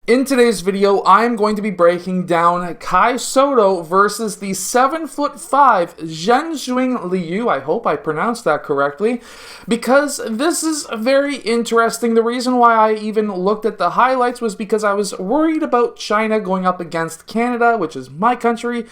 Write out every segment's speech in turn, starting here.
In today's video, I'm going to be breaking down Kai Sotto versus the 7'5" Chuanxing LIU. I hope I pronounced that correctly, because this is very interesting. The reason why I even looked at the highlights was because I was worried about China going up against Canada, which is my country,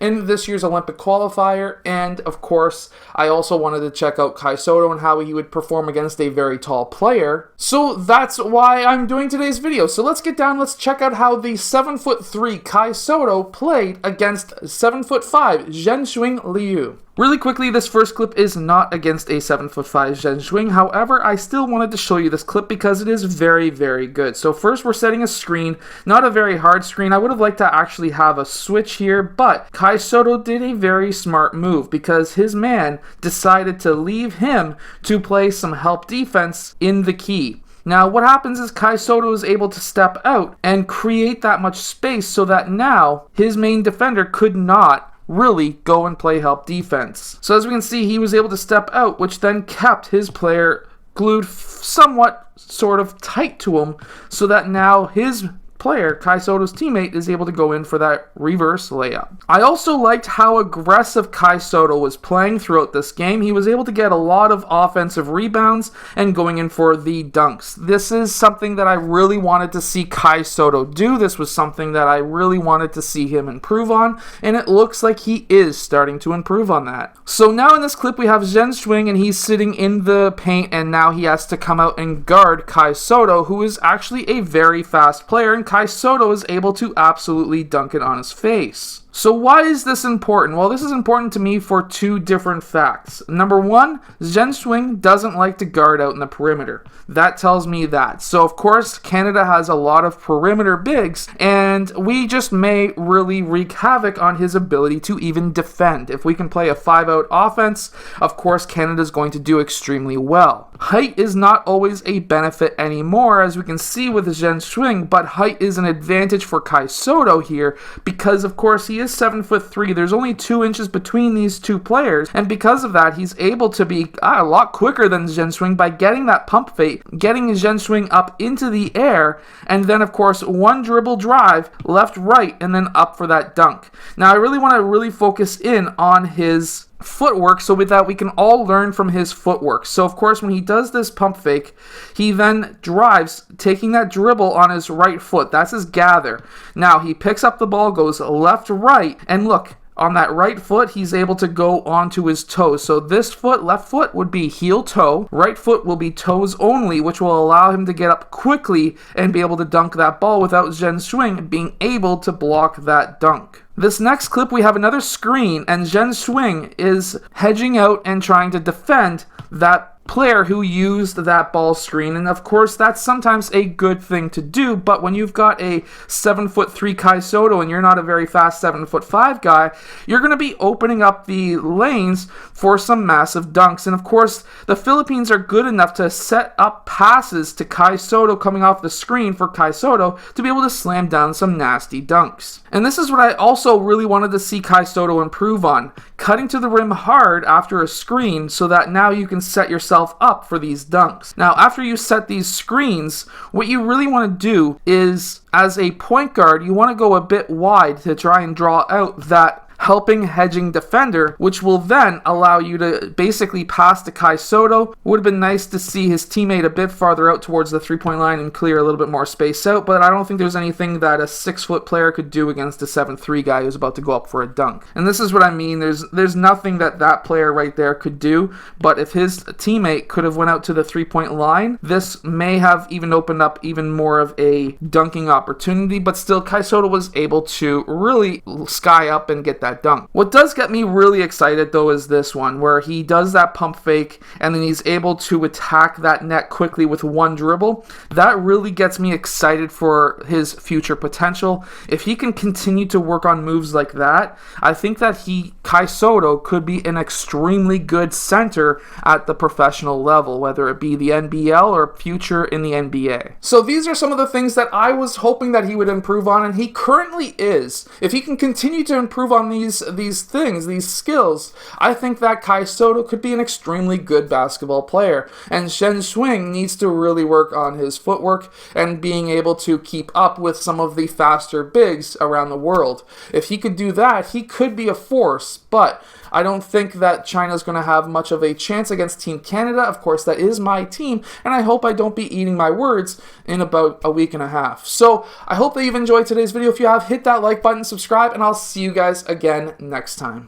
in this year's Olympic qualifier, and of course I also wanted to check out Kai Sotto and how he would perform against a very tall player. So that's why I'm doing today's video. So let's get down, let's check out how the 7'3" Kai Sotto played against 7'5" Chuanxing LIU. Really quickly, this first clip is not against a 7'5" Chuanxing. However, I still wanted to show you this clip because it is very, very good. So first, we're setting a screen, not a very hard screen. I would have liked to actually have a switch here, but Kai Sotto did a very smart move because his man decided to leave him to play some help defense in the key. Now, what happens is Kai Sotto is able to step out and create that much space so that now his main defender could not really go and play help defense. So as we can see, he was able to step out, which then kept his player glued somewhat sort of tight to him, so that now his player, Kai Sotto's teammate, is able to go in for that reverse layup. I also liked how aggressive Kai Sotto was playing throughout this game. He was able to get a lot of offensive rebounds and going in for the dunks. This is something that I really wanted to see Kai Sotto do. This was something that I really wanted to see him improve on, and it looks like he is starting to improve on that. So now in this clip we have Chuanxing, and he's sitting in the paint, and now he has to come out and guard Kai Sotto, who is actually a very fast player, and Kai Sotto is able to absolutely dunk it on his face. So why is this important? Well, this is important to me for two different facts. Number one, Chuanxing doesn't like to guard out in the perimeter. That tells me that. So of course, Canada has a lot of perimeter bigs, and we just may really wreak havoc on his ability to even defend. If we can play a 5-out offense, of course, Canada's going to do extremely well. Height is not always a benefit anymore, as we can see with Chuanxing, but height is an advantage for Kai Sotto here, because of course he is 7'3". There's only 2 inches between these two players, and because of that, he's able to be a lot quicker than Chuanxing by getting that pump fake, getting Chuanxing up into the air, and then of course one dribble drive, left, right, and then up for that dunk. Now I really want to focus in on his footwork, so with that we can all learn from his footwork. So of course when he does this pump fake, he then drives, taking that dribble on his right foot. That's his gather. Now he picks up the ball, goes left, right, and look, on that right foot, he's able to go onto his toes. So this foot, left foot, would be heel toe. Right foot will be toes only, which will allow him to get up quickly and be able to dunk that ball without Chuanxing being able to block that dunk. This next clip, we have another screen, and Chuanxing is hedging out and trying to defend that player who used that ball screen, and of course that's sometimes a good thing to do, but when you've got a 7'3" Kai Sotto and you're not a very fast 7'5" guy, you're going to be opening up the lanes for some massive dunks. And of course the Philippines are good enough to set up passes to Kai Sotto coming off the screen for Kai Sotto to be able to slam down some nasty dunks. And this is what I also really wanted to see Kai Sotto improve on, cutting to the rim hard after a screen so that now you can set yourself up for these dunks. Now, after you set these screens, what you really want to do is, as a point guard, you want to go a bit wide to try and draw out that helping hedging defender, which will then allow you to basically pass to Kai Sotto. Would have been nice to see his teammate a bit farther out towards the 3-point line and clear a little bit more space out, but I don't think there's anything that a 6-foot player could do against a 7'3" guy who's about to go up for a dunk. And this is what I mean, there's nothing that player right there could do, but if his teammate could have went out to the 3-point line, this may have even opened up even more of a dunking opportunity, but still Kai Sotto was able to really sky up and get that dunk. What does get me really excited though is this one, where he does that pump fake and then he's able to attack that net quickly with one dribble. That really gets me excited for his future potential. If he can continue to work on moves like that, I think that Kai Sotto could be an extremely good center at the professional level, whether it be the NBL or future in the NBA. So these are some of the things that I was hoping that he would improve on, and he currently is. If he can continue to improve on these these things, these skills, I think that Kai Sotto could be an extremely good basketball player. And Zheng needs to really work on his footwork and being able to keep up with some of the faster bigs around the world. If he could do that, he could be a force, but I don't think that China's going to have much of a chance against Team Canada. Of course, that is my team, and I hope I don't be eating my words in about a week and a half. So I hope that you've enjoyed today's video. If you have, hit that like button, subscribe, and I'll see you guys again next time.